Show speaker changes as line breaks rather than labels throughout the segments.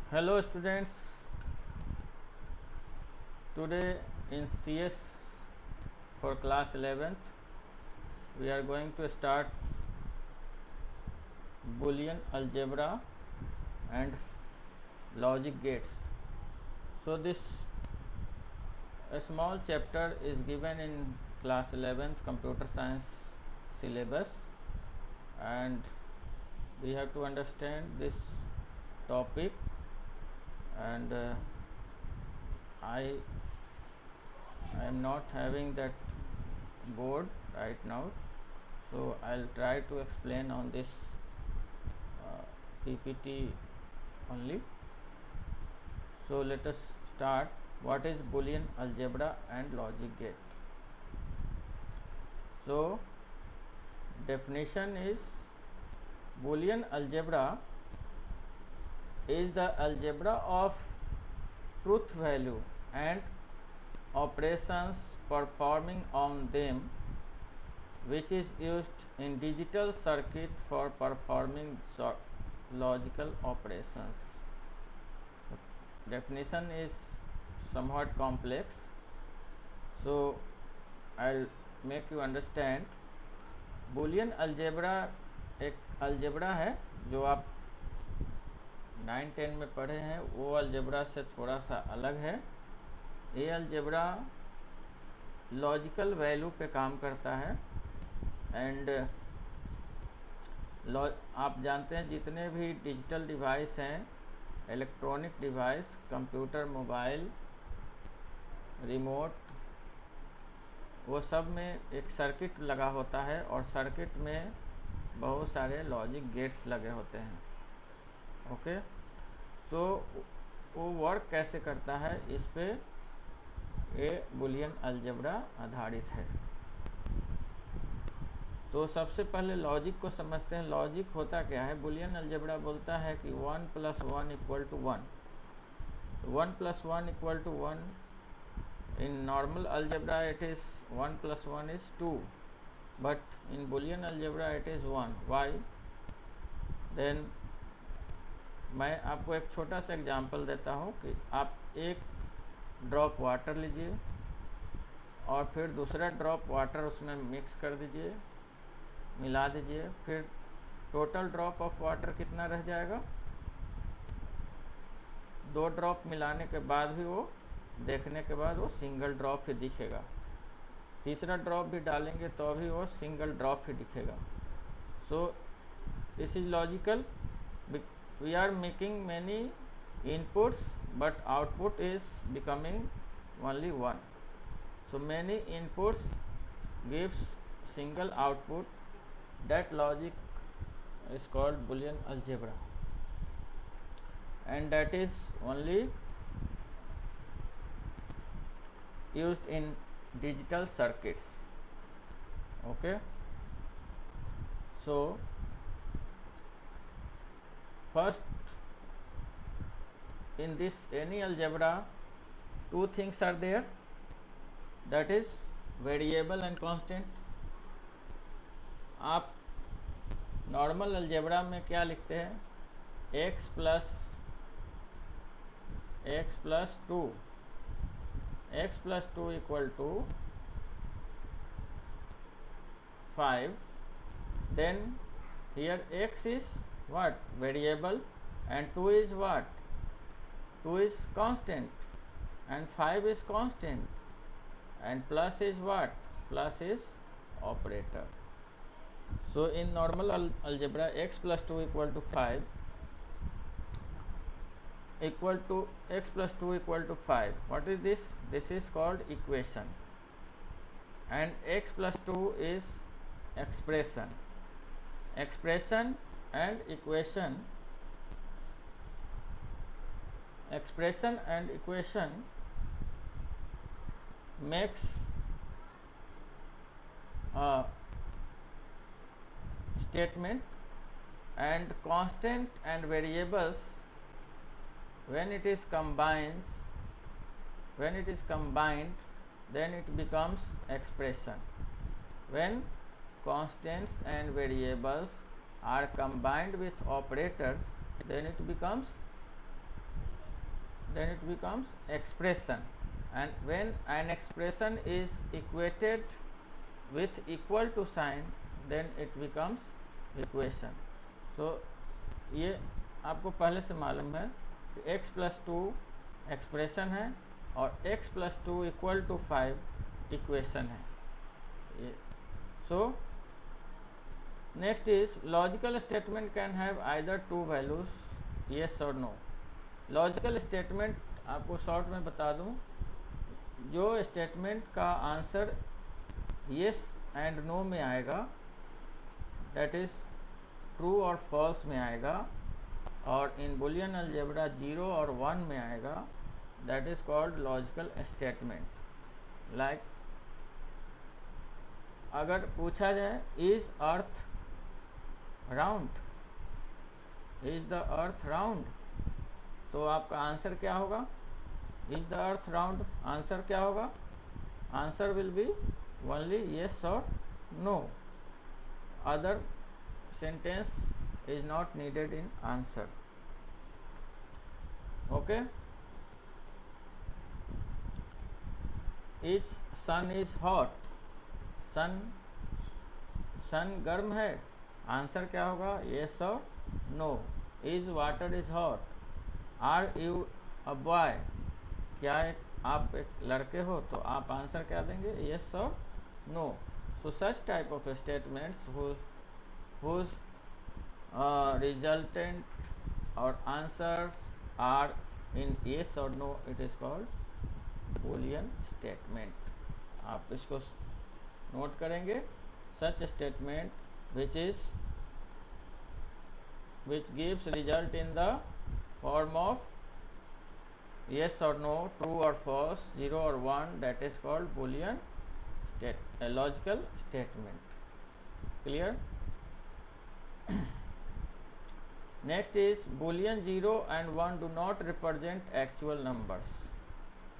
Hello students, today in CS for class 11th we are going to start Boolean algebra and logic gates. So this a small chapter is given in class 11th computer science syllabus, and we have to understand this topic, and I am not having that board right now, so I'll try to explain on this PPT only. So let us start. What is Boolean algebra and logic gate? So definition is Boolean algebra is the algebra of truth value and operations performing on them, which is used in digital circuit for performing logical operations. Definition is somewhat complex, so I'll make you understand. Boolean algebra एक algebra है जो आप 9-10 में पढ़े हैं, वो algebra से थोड़ा सा अलग है। ये अलजेब्रा लॉजिकल वैल्यू पे काम करता है, एंड आप जानते हैं जितने भी डिजिटल डिवाइस हैं, electronic device, computer, mobile, remote, वो सब में एक सर्किट लगा होता है और सर्किट में बहुत सारे लॉजिक गेट्स लगे होते हैं। ओके, सो वो वर्क कैसे करता है, इस पे ये बुलियन अलजेब्रा आधारित है। तो सबसे पहले लॉजिक को समझते हैं। लॉजिक होता क्या है? बुलियन अलजेब्रा बोलता है कि 1 + 1 = 1। 1 + 1 = 1। In normal algebra it is 1 + 1 is 2, but in Boolean algebra it is 1. Why? Then मैं आपको एक छोटा सा एग्जांपल देता हूँ कि आप एक ड्रॉप वाटर लीजिए और फिर दूसरा ड्रॉप वाटर उसमें मिक्स कर दीजिए, मिला दीजिए, फिर टोटल ड्रॉप ऑफ वाटर कितना रह जाएगा? 2 ड्रॉप मिलाने के बाद भी वो देखने के बाद वो सिंगल ड्रॉप ही दिखेगा। तीसरा ड्रॉप भी डालेंगे तो भी वो सिंगल ड्रॉप ही दिखेगा। So this is logical. We are making many inputs but output is becoming only 1. So many inputs gives single output. That logic is called Boolean algebra, and that is only used in digital circuits. Okay, so first, in this any algebra, 2 things are there, that is variable and constant. आप normal algebra में क्या लिखते हैं? x + 2 x + 2 = 5. then here x is what? Variable, and 2 is what? 2 is constant, and 5 is constant, and plus is what? Plus is operator. So in normal algebra, x + 2 = 5 equal to x + 2 = 5. What is this? This is called equation, and x + 2 is expression. Expression and equation. Expression and equation makes a statement, and constant and variables, when it is combined, then it becomes expression. When constants and variables are combined with operators, then it becomes then it becomes expression, and when an expression is equated with equal to sign then it becomes equation. So ये आपको पहले से मालूम है कि x plus 2 expression है और x plus 2 equal to 5 equation है। So next is logical statement can have either two values yes और नो। लॉजिकल स्टेटमेंट आपको शॉर्ट में बता दूं, जो स्टेटमेंट का आंसर येस एंड नो में आएगा दैट इज़ ट्रू और फॉल्स में आएगा, और इन बुलियन अलजेब्रा 0 और 1 में आएगा, that is called logical statement. Like अगर पूछा जाए is earth round, is the earth round, तो आपका आंसर क्या होगा? Is the earth round, answer क्या होगा? Answer will be only yes और no, other sentence is not needed in answer. Okay, each sun is hot, sun गर्म है, answer क्या होगा? yes और no. is water is hot, are you a boy, क्या आप एक लड़के हो, तो आप आंसर क्या देंगे? yes और no. so such type of statements whose resultant or answers are in yes or no, it is called boolean statement. आप इसको नोट करेंगे, such statement which gives result in the form of yes or no, true or false, 0 or 1, that is called boolean logical statement. Clear? Next is Boolean 0 and 1 do not represent actual numbers.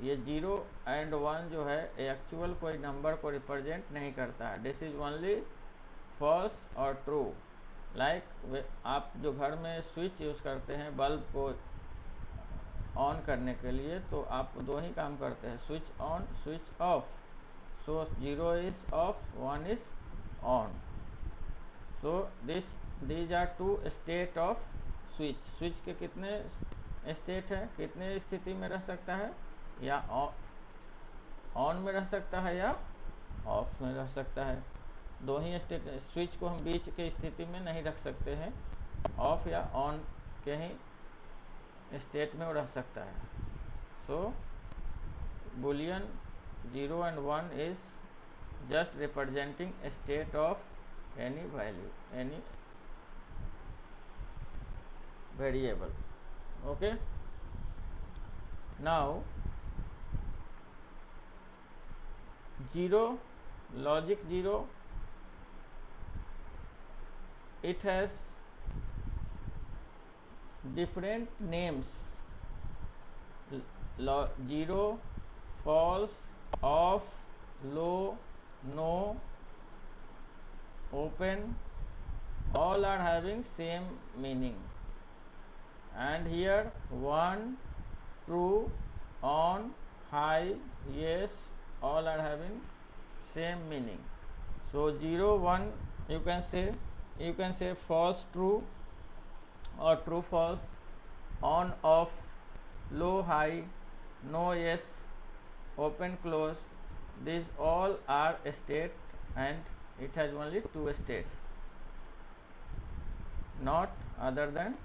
ये 0 and 1 जो है actual कोई number को represent नहीं करता है, this is only false और true. Like आप जो घर में स्विच यूज़ करते हैं बल्ब को ऑन करने के लिए, तो आप दो ही काम करते हैं, switch on switch off. So 0 is of, 1 is on. So these are two state of switch। Switch के कितने स्टेट है, कितने स्थिति में रह सकता है? या ऑन में रह सकता है या ऑफ में रह सकता है, दो ही स्टेट। स्विच को हम बीच के स्थिति में नहीं रख सकते हैं, ऑफ या ऑन के ही स्टेट में वो रह सकता है। So boolean 0 and 1 is just representing state of any value, any variable. Okay, now 0, logic 0, it has different names, 0, false, off, low, no, open, all are having same meaning. And here 1, true, on, high, yes, all are having same meaning. So 0, 1 you can say false true or true false, on off, low high, no yes, open close. These all are state and it has only two states, not other than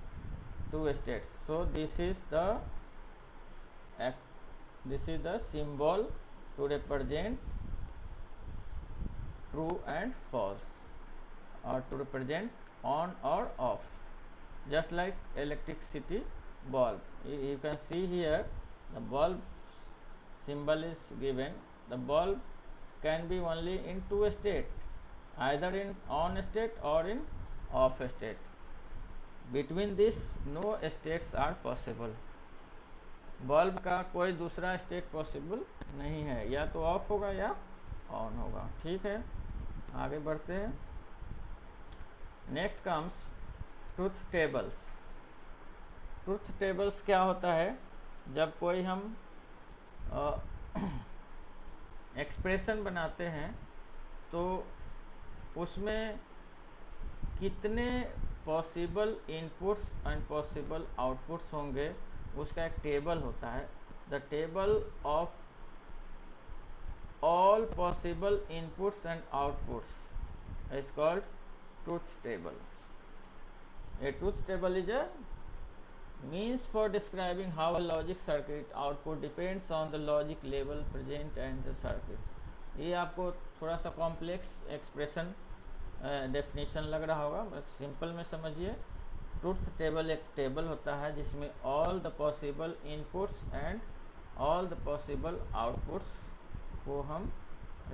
two states. So this is the symbol to represent true and false, or to represent on or off, just like electricity bulb. You can see here the bulb symbol is given. The bulb can be only in two state, either in on state or in off state. Between this no states are possible. Bulb का कोई दूसरा state possible नहीं है, या तो of होगा या on होगा। ठीक है, आगे बढ़ते हैं। Next comes truth tables. Truth tables क्या होता है? जब कोई हम एक्सप्रेशन बनाते हैं तो उसमें कितने possible inputs and possible outputs होंगे, उसका एक टेबल होता है. The table of all possible inputs and outputs is called truth table. A truth table is a means for describing how a logic circuit output depends on the logic level present in the circuit. ये आपको थोड़ा सा complex expression definition लग रहा होगा, बस simple में समझिए. ट्रूथ टेबल एक टेबल होता है जिसमें all the possible inputs and all the possible outputs को हम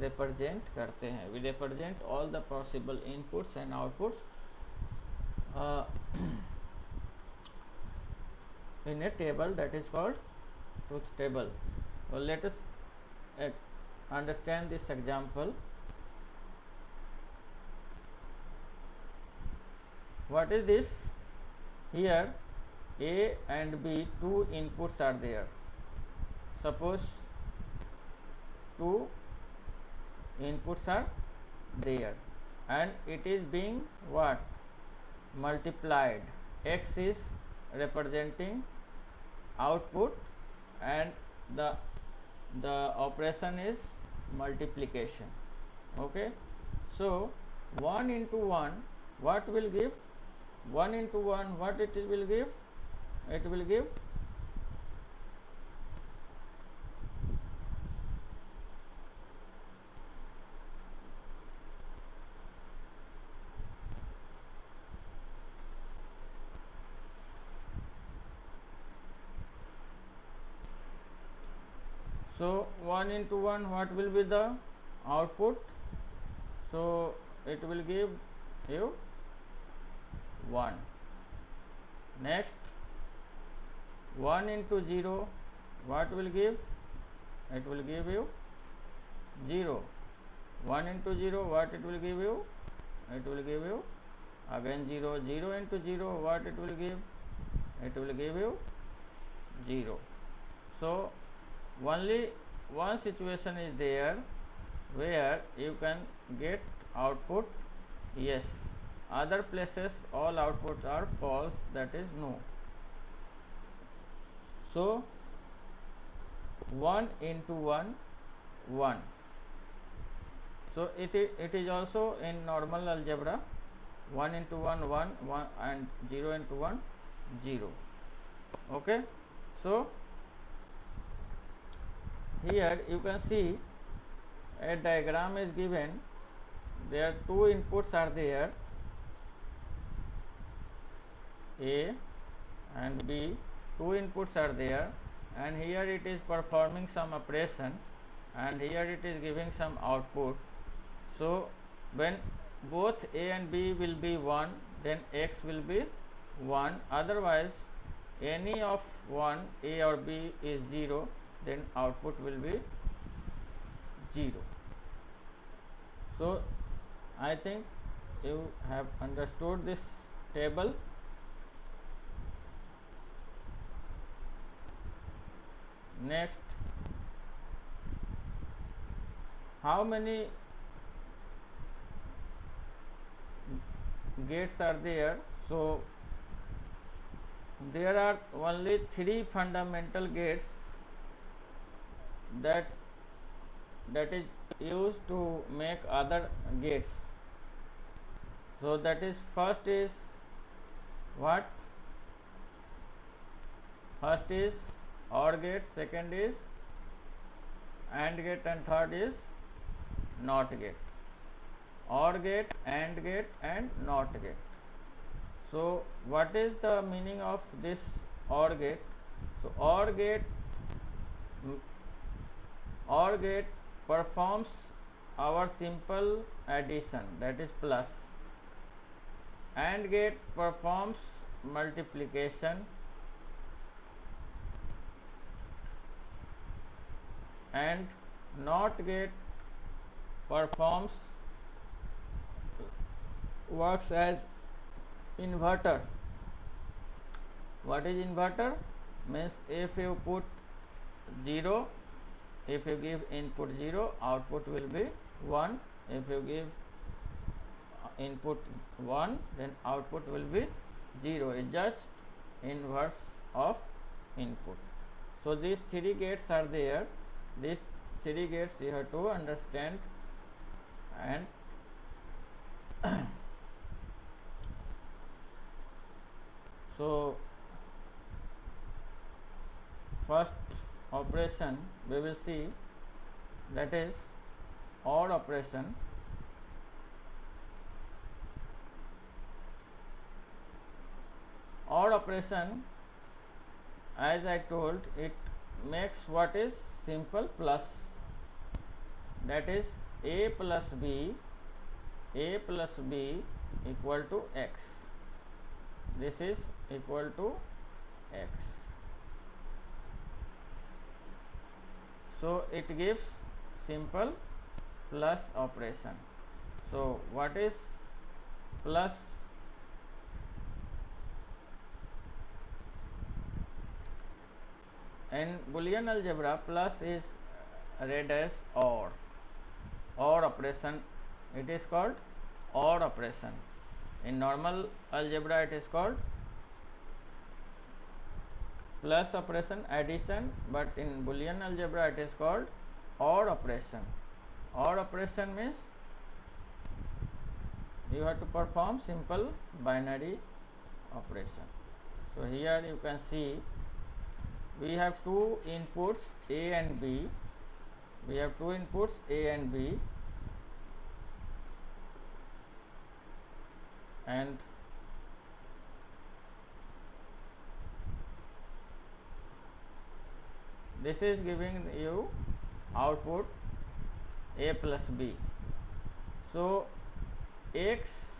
रिप्रेजेंट करते हैं. We represent all the possible inputs and outputs in a table that is called truth table. Well, let us understand this example. What is this? Here A and B, two inputs are there. Suppose two inputs are there and it is being what? Multiplied. X is representing output and the operation is multiplication. Okay, so 1 into 1 what will give? 1 into 1 what it will give? It will give so 1 into 1 what will be the output? So it will give you 1. Next 1 into 0 what will give? It will give you 0. 1 into 0 what it will give you? It will give you again 0. 0 into 0 what it will give? It will give you 0. So only one situation is there where you can get output yes, other places all outputs are false, that is no. So 1 into 1 1. So it is also in normal algebra. 1 into 1 1 1 and 0 into 1 0. Okay, so here you can see a diagram is given. There two inputs are there, A and B. Two inputs are there and here it is performing some operation and here it is giving some output. So when both A and B will be 1 then X will be 1, otherwise any of one A or B is 0 then output will be 0. So I think you have understood this table. Next, how many gates are there? So there are only 3 fundamental gates that is used to make other gates. So that is, first is what? First is OR gate, second is AND gate and third is NOT gate. OR gate, AND gate and NOT gate. So what is the meaning of this OR gate? So OR gate performs our simple addition, that is plus. AND gate performs multiplication and NOT gate works as inverter. What is inverter? means if you put 0, if you give input 0, output will be 1. If you give input 1, then output will be 0. It's just inverse of input. So these 3 gates are there. These 3 gates you have to understand, and so first operation we will see, that is OR operation. OR operation, as I told, it makes what is simple plus, that is a plus b equal to x. This is equal to x. So it gives simple plus operation. So what is plus? In Boolean algebra, plus is read as OR operation. It is called OR operation. In normal algebra it is called plus operation, addition, but in Boolean algebra it is called OR operation. OR operation means you have to perform simple binary operation. So here you can see we have 2 inputs A and B. We have 2 inputs A and B, and this is giving you output A plus B. So x,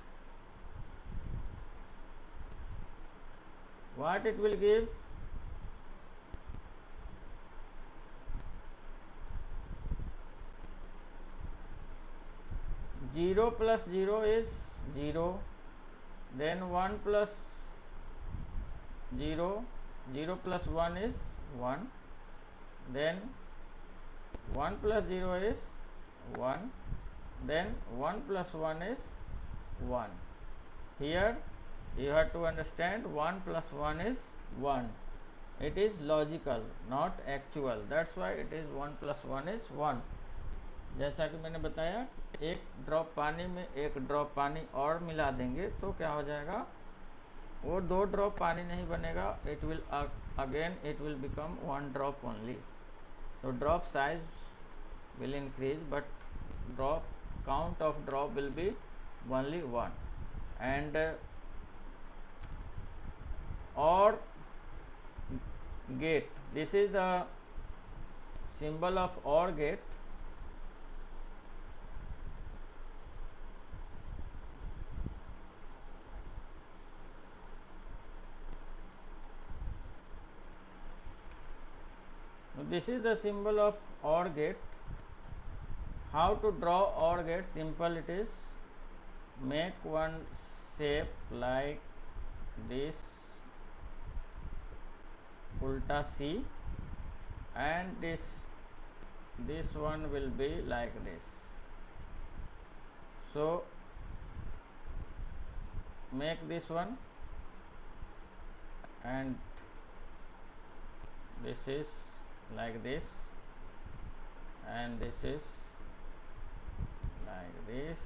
what it will give? 0 plus 0 is 0, then 1 plus 0, 0 plus 1 is 1, then 1 plus 0 is 1, then 1 plus 1 is 1. Here you have to understand 1 plus 1 is 1. It is logical, not actual. That's why it is 1 plus 1 is 1. जैसा कि मैंने बताया, एक drop पानी में एक drop पानी और मिला देंगे तो क्या हो जाएगा, वो 2 ड्रॉप पानी नहीं बनेगा, it will again it will become 1 drop only. So drop size will increase, but count of drop will be only 1. And OR gate, this is the symbol of OR gate. This is the symbol of OR gate. How to draw OR gate? Simple it is. Make one shape like this, ulta C, and this one will be like this. So make this one, and this is like this, and this is like this.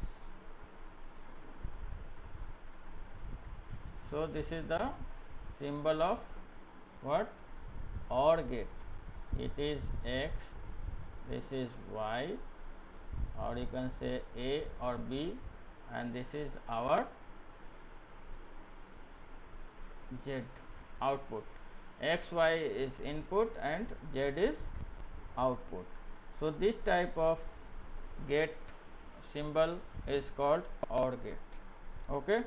So this is the symbol of what? OR gate. It is X, this is Y, or you can say A or B, and this is our Z output. X, Y is input and Z is output. So this type of gate symbol is called OR gate. Okay.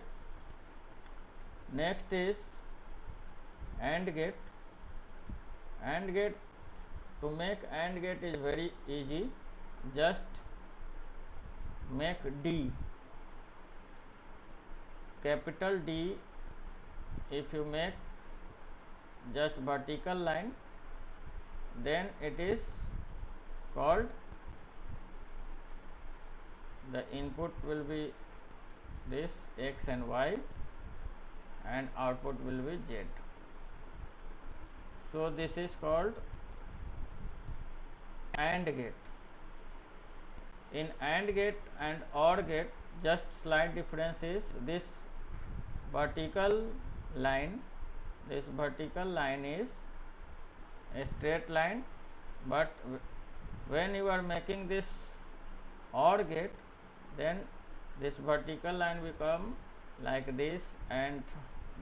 Next is AND gate. AND gate, to make AND gate is very easy. Just make D, capital D. If you make just vertical line, then it is called, the input will be this x and y and output will be z. So this is called AND gate. In AND gate and OR gate, just slight difference is this vertical line. This vertical line is a straight line, but when you are making this OR gate, then this vertical line become like this and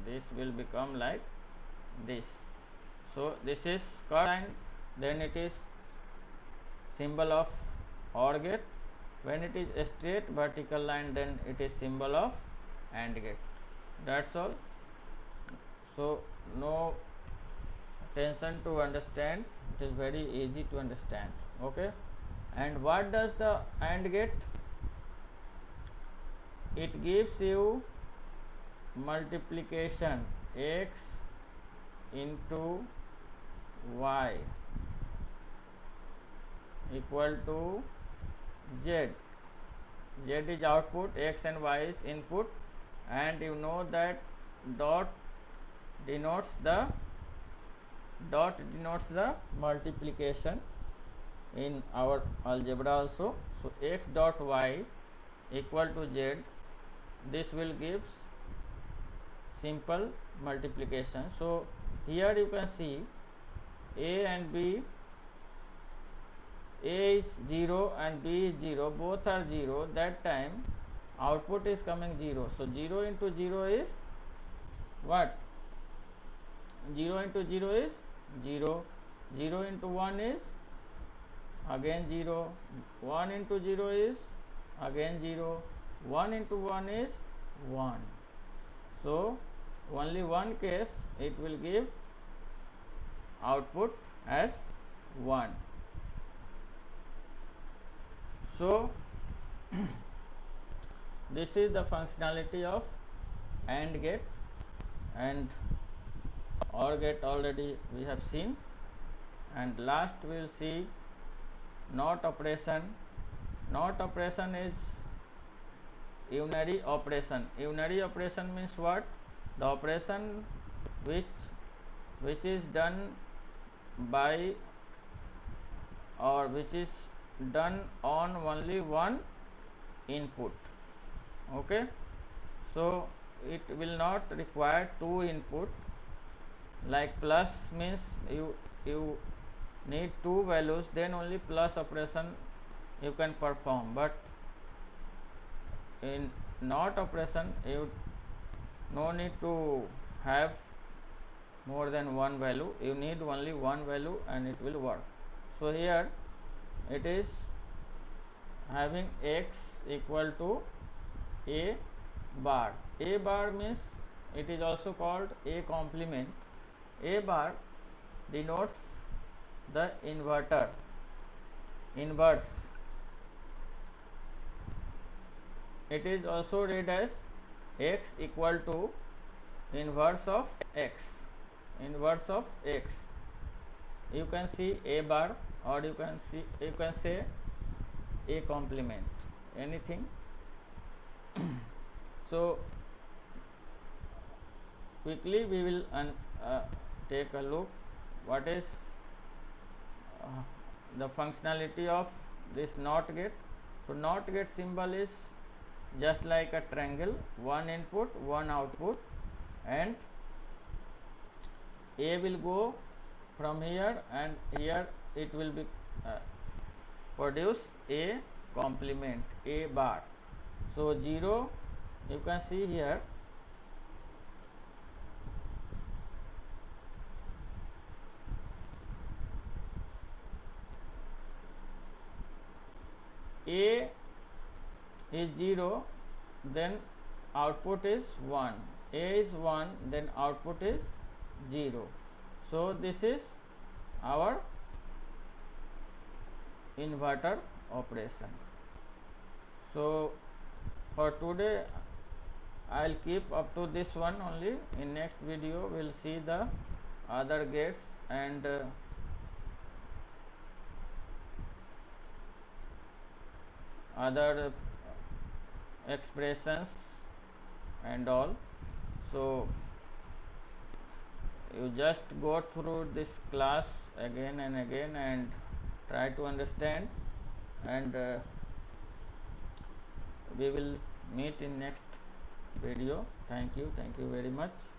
this will become like this. So this is curved line, then it is symbol of OR gate. When it is a straight vertical line, then it is symbol of AND gate. That's all. So no tension to understand, it is very easy to understand. Okay. And what does the AND gate? It gives you multiplication x into y equal to z. Z is output, x and y is input, and you know that dot denotes the multiplication in our algebra also. So x dot y equal to z, this will give simple multiplication. So here you can see a and b, a is 0 and b is 0, both are 0, that time output is coming 0. So 0 into 0 is what? 0 into 0 is 0, 0 into 1 is again 0, 1 into 0 is again 0, 1 into 1 is 1. So only one case it will give output as 1. So this is the functionality of AND gate, and OR gate already we have seen, and last we will see NOT operation. NOT operation is unary operation. Unary operation means what? The operation which is done by, or which is done on only one input. Okay. So it will not require two input. Like plus means you need two values, then only plus operation you can perform, but in NOT operation you no need to have more than one value, you need only one value and it will work. So here it is having x equal to a bar. A bar means it is also called a complement. A bar denotes the inverse. It is also read as x equal to inverse of x. You can see a bar, or you can say a complement, anything. So quickly we will take a look what is the functionality of this NOT gate. So NOT gate symbol is just like a triangle, one input, one output, and a will go from here and here it will be produce a complement, a bar. So 0, you can see here a is 0, then output is 1, a is 1, then output is 0. So this is our inverter operation. So for today I will keep up to this one only. In next video we will see the other gates and other expressions and all. So you just go through this class again and again and try to understand, and we will meet in next video. Thank you very much.